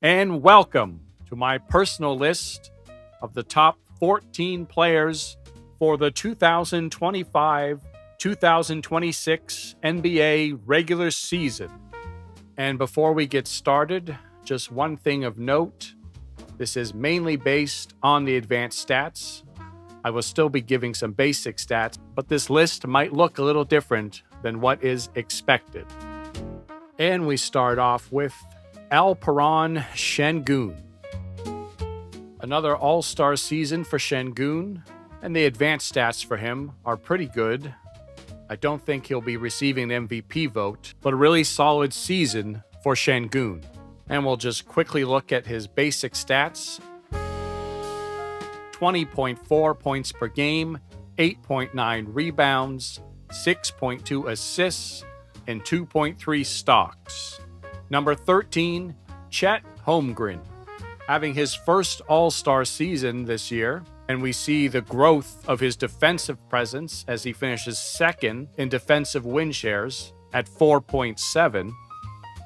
and welcome to my personal list of the top 14 players for the 2025-2026 NBA regular season. And before we get started, just one thing of note. This is mainly based on the advanced stats. I will still be giving some basic stats, but this list might look a little different than what is expected. And we start off with Alperen Şengün. Another all-star season for Şengün, and the advanced stats for him are pretty good. I don't think he'll be receiving an MVP vote, but a really solid season for Şengün. And we'll just quickly look at his basic stats. 20.4 points per game, 8.9 rebounds, 6.2 assists, and 2.3 stocks. Number 13, Chet Holmgren, having his first All-Star season this year, and we see the growth of his defensive presence as he finishes second in defensive win shares at 4.7.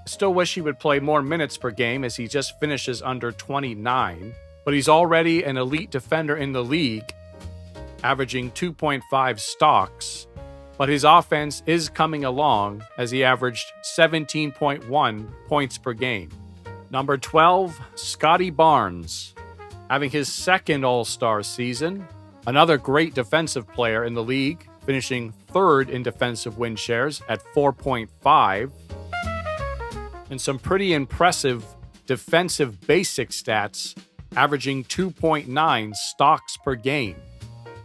Still wish he would play more minutes per game as he just finishes under 29, but he's already an elite defender in the league, averaging 2.5 stocks. But his offense is coming along as he averaged 17.1 points per game. Number 12, Scotty Barnes, having his second All-Star season. Another great defensive player in the league, finishing third in defensive win shares at 4.5. And some pretty impressive defensive basic stats, averaging 2.9 stocks per game.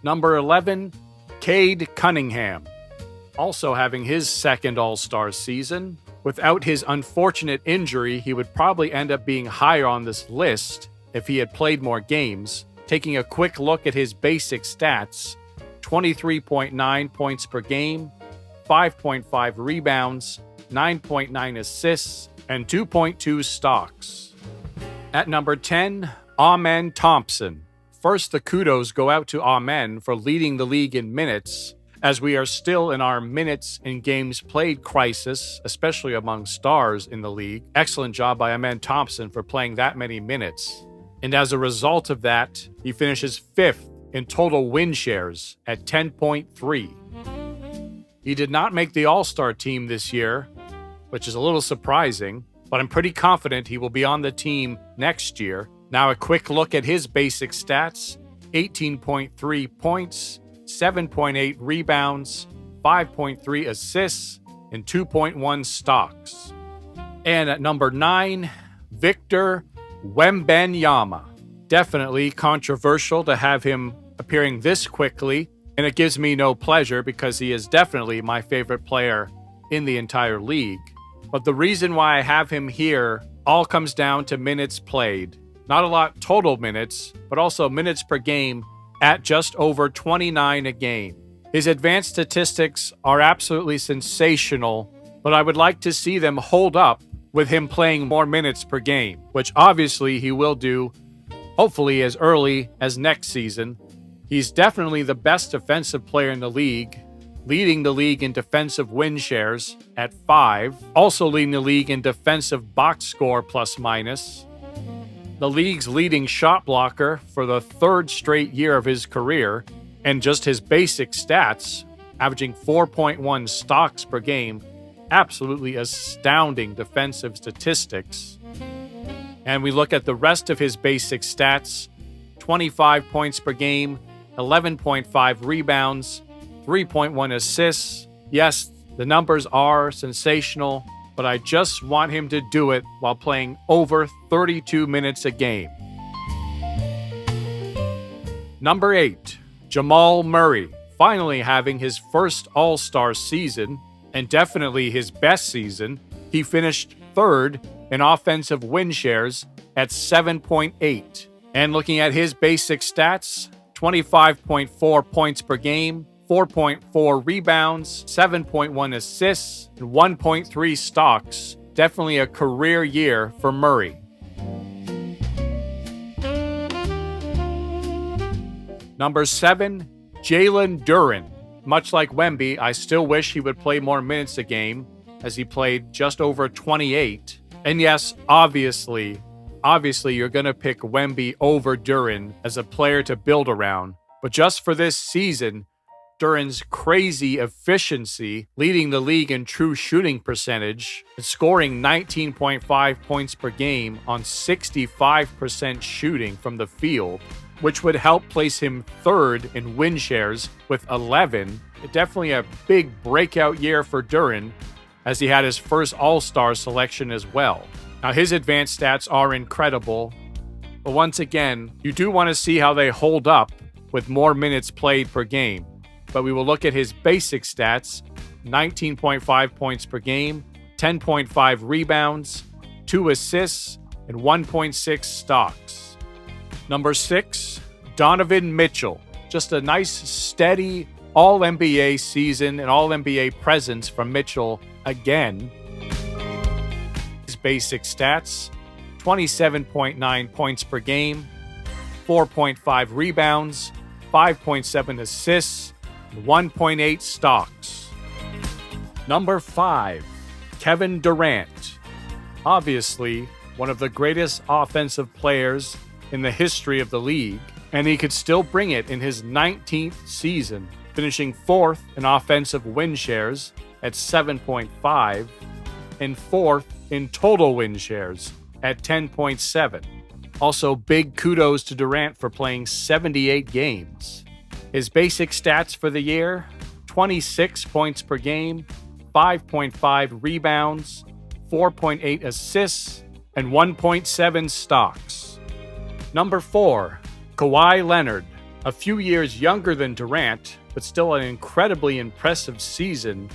Number 11, Cade Cunningham, also having his second All-Star season. Without his unfortunate injury, he would probably end up being higher on this list if he had played more games. Taking a quick look at his basic stats, 23.9 points per game, 5.5 rebounds, 9.9 assists, and 2.2 stocks. At number 10, Amen Thompson. First, the kudos go out to Amen for leading the league in minutes, as we are still in our minutes in games played crisis, especially among stars in the league. Excellent job by Amen Thompson for playing that many minutes. And as a result of that, he finishes fifth in total win shares at 10.3. He did not make the All-Star team this year, which is a little surprising, but I'm pretty confident he will be on the team next year. Now a quick look at his basic stats: 18.3 points, 7.8 rebounds, 5.3 assists, and 2.1 stocks. And at number 9, Victor Wembanyama. Definitely controversial to have him appearing this quickly, and it gives me no pleasure because he is definitely my favorite player in the entire league. But the reason why I have him here all comes down to minutes played. Not a lot total minutes, but also minutes per game at just over 29 a game. His advanced statistics are absolutely sensational, but I would like to see them hold up with him playing more minutes per game, which obviously he will do, hopefully as early as next season. He's definitely the best defensive player in the league, leading the league in defensive win shares at 5, also leading the league in defensive box score plus minus, the league's leading shot blocker for the third straight year of his career, and just his basic stats, averaging 4.1 stocks per game, absolutely astounding defensive statistics. And we look at the rest of his basic stats: 25 points per game, 11.5 rebounds, 3.1 assists. Yes, the numbers are sensational, but I just want him to do it while playing over 32 minutes a game. Number 8, Jamal Murray, finally having his first All-Star season, and definitely his best season. He finished third in offensive win shares at 7.8. And looking at his basic stats, 25.4 points per game, 4.4 rebounds, 7.1 assists, and 1.3 stocks. Definitely a career year for Murray. Number 7, Jalen Duren. Much like Wemby, I still wish he would play more minutes a game, as he played just over 28. And yes, obviously obviously you're going to pick Wemby over Duren as a player to build around. But just for this season, Duren's crazy efficiency, leading the league in true shooting percentage, and scoring 19.5 points per game on 65% shooting from the field, which would help place him third in win shares with 11. Definitely a big breakout year for Duren, as he had his first All-Star selection as well. Now, his advanced stats are incredible, but once again, you do want to see how they hold up with more minutes played per game. But we will look at his basic stats: 19.5 points per game, 10.5 rebounds, 2 assists, and 1.6 stocks. Number 6, Donovan Mitchell. Just a nice, steady All-NBA season and All-NBA presence from Mitchell again. His basic stats: 27.9 points per game, 4.5 rebounds, 5.7 assists, 1.8 stocks. Number 5, Kevin Durant. Obviously, one of the greatest offensive players in the history of the league, and he could still bring it in his 19th season, finishing 4th in offensive win shares at 7.5 and 4th in total win shares at 10.7. Also, big kudos to Durant for playing 78 games. His basic stats for the year: 26 points per game, 5.5 rebounds, 4.8 assists, and 1.7 stocks. Number 4, Kawhi Leonard. A few years younger than Durant, but still an incredibly impressive season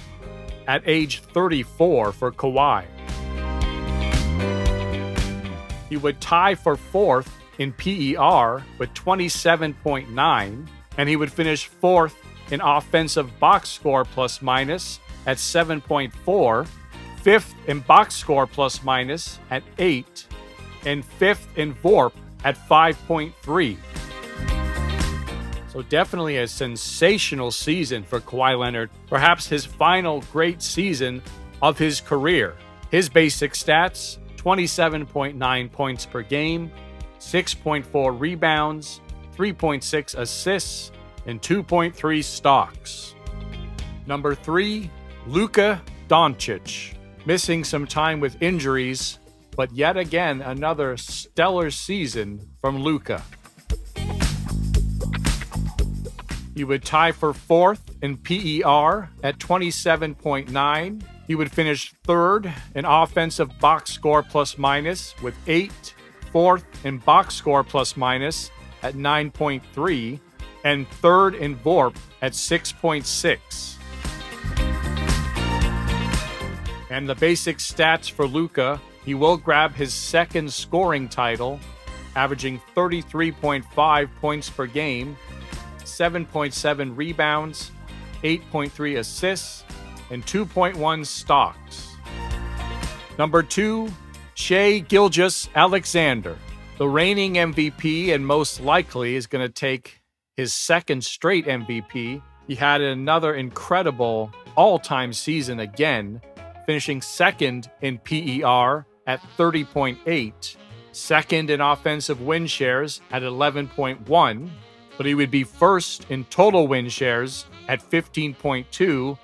at age 34 for Kawhi. He would tie for 4th in PER with 27.9, and he would finish 4th in offensive box score plus minus at 7.4, 5th in box score plus minus at 8, and 5th in VORP at 5.3. So definitely a sensational season for Kawhi Leonard, perhaps his final great season of his career. His basic stats: 27.9 points per game, 6.4 rebounds, 3.6 assists, and 2.3 stocks. Number 3, Luka Doncic. Missing some time with injuries, but yet again another stellar season from Luka. He would tie for 4th in PER at 27.9. He would finish 3rd in offensive box score plus minus with 8, 4th in box score plus minus at 9.3, and 3rd in VORP at 6.6. And the basic stats for Luka: he will grab his second scoring title, averaging 33.5 points per game, 7.7 rebounds, 8.3 assists, and 2.1 stocks. Number 2, Shai Gilgeous-Alexander. The reigning MVP, and most likely is going to take his second straight MVP. He had another incredible all-time season again, finishing 2nd in PER at 30.8, 2nd in offensive win shares at 11.1, but he would be 1st in total win shares at 15.2,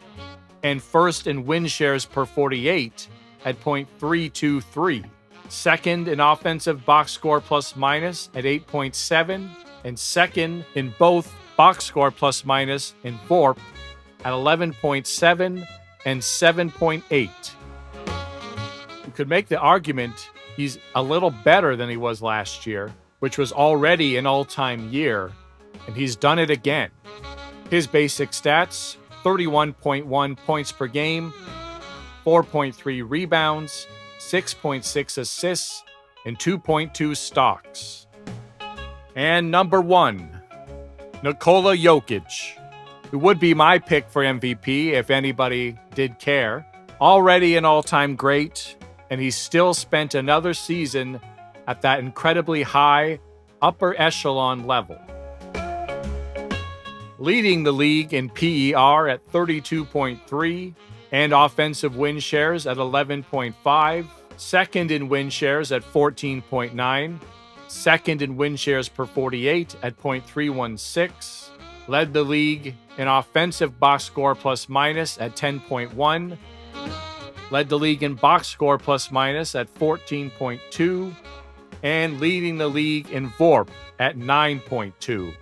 and 1st in win shares per 48 at .323. 2nd in offensive box score plus minus at 8.7, and 2nd in both box score plus minus and VORP at 11.7 and 7.8. You could make the argument he's a little better than he was last year, which was already an all-time year, and he's done it again. His basic stats: 31.1 points per game, 4.3 rebounds, 6.6 assists, and 2.2 stocks. And number 1, Nikola Jokic, who would be my pick for MVP if anybody did care. Already an all-time great, and he still spent another season at that incredibly high upper echelon level. Leading the league in PER at 32.3 and offensive win shares at 11.5, second in win shares at 14.9, second in win shares per 48 at 0.316, led the league in offensive box score plus minus at 10.1, led the league in box score plus minus at 14.2, and leading the league in VORP at 9.2.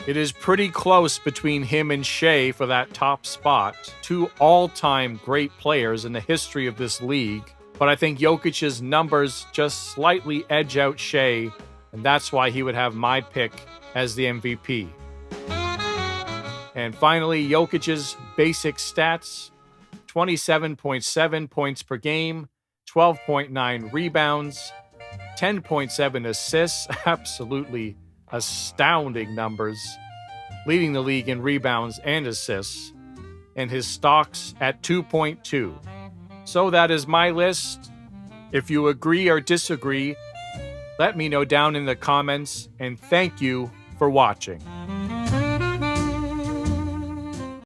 It is pretty close between him and Shea for that top spot, two all-time great players in the history of this league, but I think Jokic's numbers just slightly edge out Shea, and that's why he would have my pick as the MVP. And finally, Jokic's basic stats: 27.7 points per game, 12.9 rebounds, 10.7 assists, absolutely astounding numbers, leading the league in rebounds and assists, and his stocks at 2.2. So that is my list. If you agree or disagree, let me know down in the comments, and thank you for watching.